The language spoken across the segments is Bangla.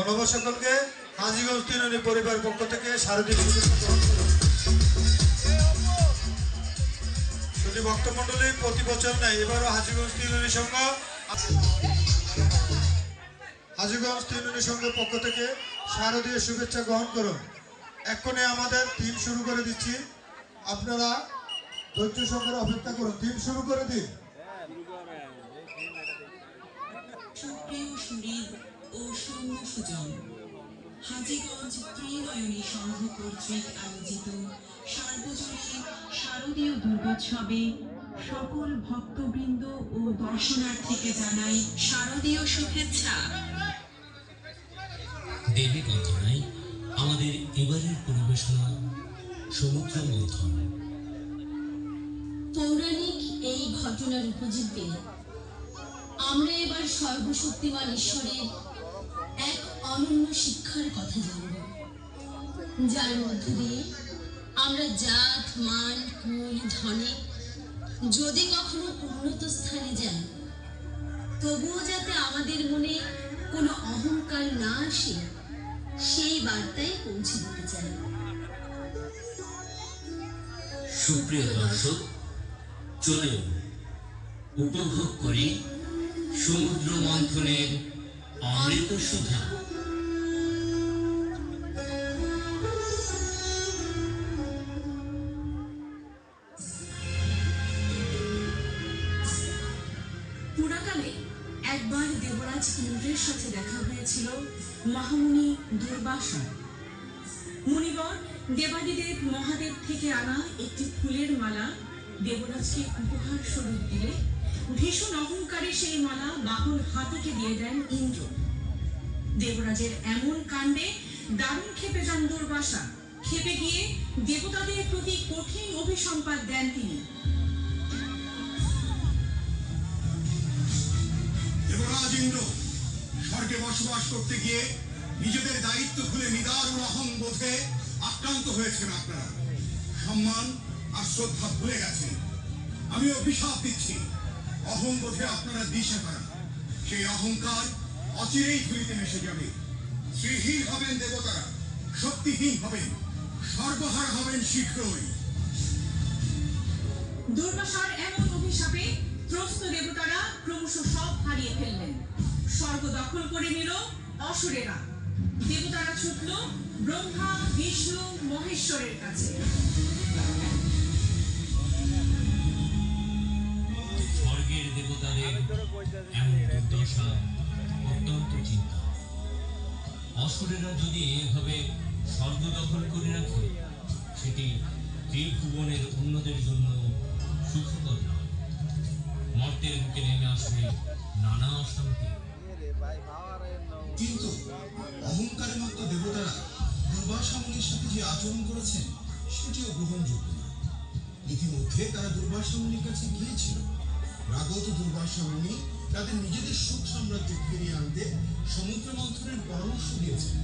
ধন্যবাদ সকলকে। হাজীগঞ্জ তৃণমূল পরিবার পক্ষ থেকে শারদীয় শুভেচ্ছা গ্রহণ করুন। শুধু ভক্তমণ্ডলী প্রতি বছর নেই, এবারও হাজীগঞ্জ তৃণমূল সংঘ পক্ষ থেকে শারদীয় শুভেচ্ছা গ্রহণ করুন। এক্ষণে আমাদের থিম শুরু করে দিচ্ছি, আপনারা ধৈর্য সহকারে অপেক্ষা করুন। থিম শুরু করে দিন। সুপ্রিয় সুহৃদ ও সৌম্য সুজন, হাজীগঞ্জ ত্রিনয়নী সংঘ কর্তৃক আয়োজিত সার্বজনীন শারদীয় দুর্গোৎসবে সকল ভক্তবৃন্দ ও দর্শনার্থীকে জানাই শারদীয় শুভেচ্ছা। দেবী বন্দনায় আমাদের এবারের পরিবেশনা সমুদ্র মন্থন। পৌরাণিক এই ঘটনার উপজীব্যে আমরা এবার সর্বশক্তিমান ঈশ্বরের এক অনন্য শিক্ষার কথা জানব, যার মধ্য দিয়ে আমরা জাত মান কুল ধনে যদি কখনো উন্নত স্থানে যাই, তবুও যাতে আমাদের মনে কোনো অহংকার না আসে, সেই বার্তাই পৌঁছে দিতে চাই। সুপ্রিয় দর্শক, চলুন উপভোগ করি সমুদ্র মন্থনের অমৃত সুধা। পুরাকালে একবার দেবরাজ ইন্দ্রের সাথে দেখা হয়েছিল মহামুনি দুর্বাসার। মুনিবর দেবাদিদেব মহাদেব থেকে আনা একটি ফুলের মালা দেবরাজকে উপহার স্বরূপ দিলে ভীষণ অহংকারে সেই মালা বাহন হাতিকে দিয়ে দেন ইন্দ্র। দেবরাজের এমন কাণ্ডে দারুণ ক্ষেপে যান দুর্বাসা। ক্ষেপে গিয়ে দেবতাদের প্রতি কঠিন অভিসম্পাত দেন তিনি। দেবরাজ ইন্দ্র, স্বর্গে বসবাস করতে গিয়ে নিজেদের দায়িত্ব ভুলে নিদারুণ অহংবোধে আক্রান্ত হয়েছেন আপনারা। সম্মান আর শ্রদ্ধা ভুলে গেছেন। আমি অভিশাপ দিচ্ছি, অহংবোধে আপনারা দিশা পান। সেই অহংকার অচিরেই ধুলিতে মিশে যাবে। শ্রীহীন হবেন দেবতারা, শক্তিহীন হবেন, সর্বহারা হবেন শীঘ্রই। দুর্বাসার এমন অভিশাপে ত্রস্ত দেবতারা ক্রমশ সব হারিয়ে ফেললেন। স্বর্গ দখল করে নিল অসুরেরা। দেবতারা ছুটল ব্রহ্মা বিষ্ণু মহেশ্বরের কাছে। স্বর্গের দেবতাদের এমন দুর্দশা অত্যন্ত চিন্তা। অসুরেরা যদি এভাবে স্বর্গ দখল করে রাখে, সেটি ত্রিভুবনের অন্যদের জন্য সুখকর নয়। মর্তের মুখে নেমে আসবে নানা অশান্তি। কিন্তু অহংকারের মতো দেবতারা দুর্বাসা মুনির সাথে যে আচরণ করেছেন, সেটিও গ্রহণযোগ্য না। ইতিমধ্যে তারা দুর্বাসা মুনির কাছে গিয়েছিল। রাগত দুর্বাসা মুনি তাদের নিজেদের সুখ সাম্রাজ্য ফিরিয়ে আনতে সমুদ্র মন্থনের পরামর্শ দিয়েছেন।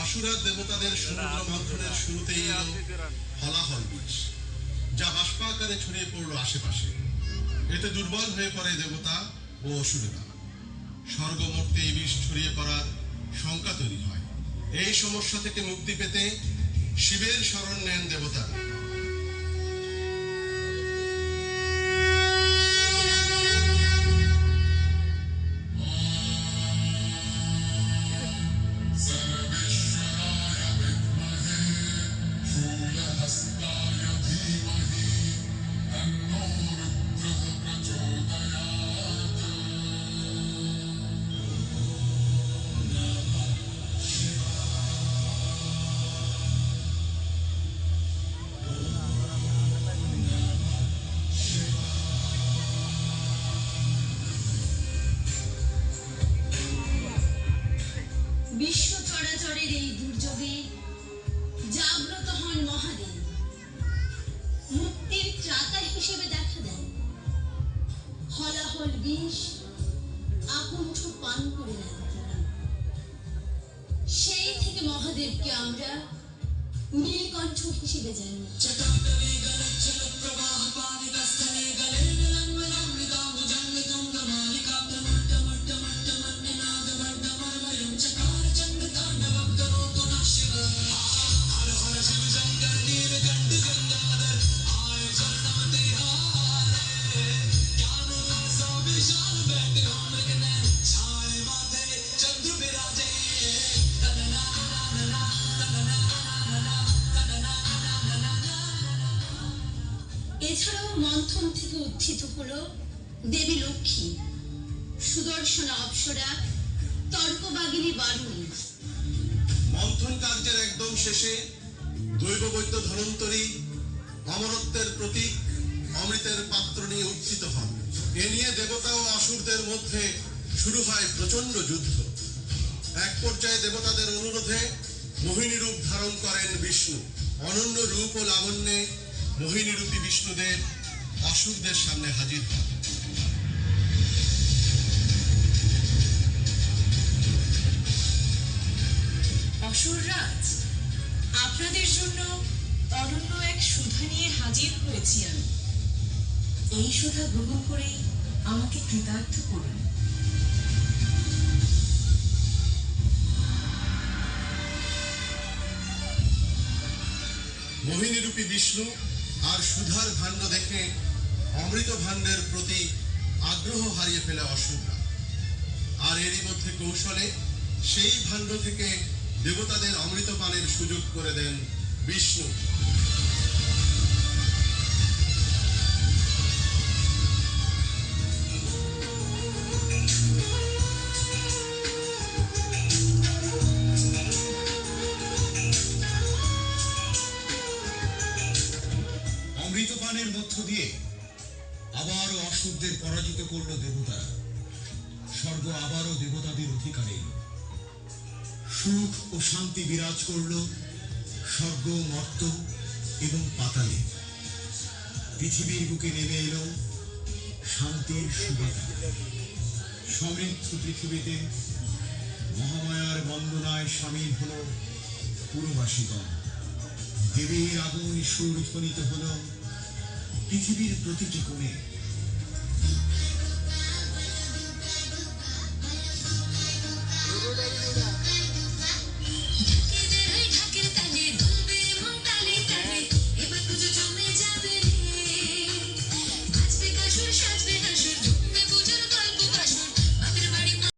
অসুর দেবতাদের সমুদ্র মন্থনের শুরুতেই এলো হলাহল বিষ, যা বাষ্পাকারে ছড়িয়ে পড়লো আশেপাশে। এতে দুর্বল হয়ে পড়ে দেবতা ও অসুরেরা। স্বর্গমর্তে এই বিষ ছড়িয়ে পড়ার শঙ্কা তৈরি হয়। এই সমস্যা থেকে মুক্তি পেতে শিবের শরণ নেন দেবতারা। বিশ্ব চরাচরের এই দুর্যোগে জাগ্রত হন মহাদেব, মুক্তির ত্রাতা হিসেবে দেখা দেন। হলাহল বিষ আকুণ্ঠ পান করে নেন তারা। সেই থেকে মহাদেবকে আমরা নীলকণ্ঠ হিসেবে জানি। এছাড়াও মন্থন থেকে উত্থিত হলো দেবী লক্ষ্মী, সুদর্শনা অপ্সরা, তর্কবাগিনী বারুণী। মন্থন কার্যের একদম শেষে দৈববৈদ্য ধনন্তরী অমরত্বের প্রতীক অমৃতের পাত্র নিয়ে উত্থিত হন। এ নিয়ে দেবতা ও আসুরদের মধ্যে শুরু হয় প্রচন্ড যুদ্ধ। এক পর্যায়ে দেবতাদের অনুরোধে মোহিনী রূপ ধারণ করেন বিষ্ণু। অনন্য রূপ ও লাবণ্যে মোহিনী রূপী বিষ্ণুদেব আসুরদের সামনে হাজির হন। অসুররাজ, আপনাদের জন্য অনন্য এক সুধা নিয়ে হাজির হয়েছি আমি। এই সুধা গ্রহণ করে আমাকে কৃতার্থ করুন। মোহিনী রূপী বিষ্ণু আর সুধার ভাণ্ড দেখে অমৃত ভাণ্ডের প্রতি আগ্রহ হারিয়ে ফেলে অসুররা। আর এরই মধ্যে কৌশলে সেই ভাণ্ড থেকে দেবতাদের অমৃত পানের সুযোগ করে দেন বিষ্ণু। অমৃতপানের মধ্য দিয়ে আবারও অসুরদের পরাজিত করল দেবতারা। স্বর্গ আবারও দেবতাদের অধিকারে। সুখ ও শান্তি বিরাজ করল স্বর্গ, মর্ত এবং পাতালে। পৃথিবীর বুকে নেমে এলো শান্তির সুবাতাস। সমৃদ্ধ পৃথিবীতে মহামায়ার বন্দনায় সামিল হল পুরবাসীগণ। দেবীর আগমনী সুর ধ্বনিত হল পৃথিবীর প্রতিটি কোণে।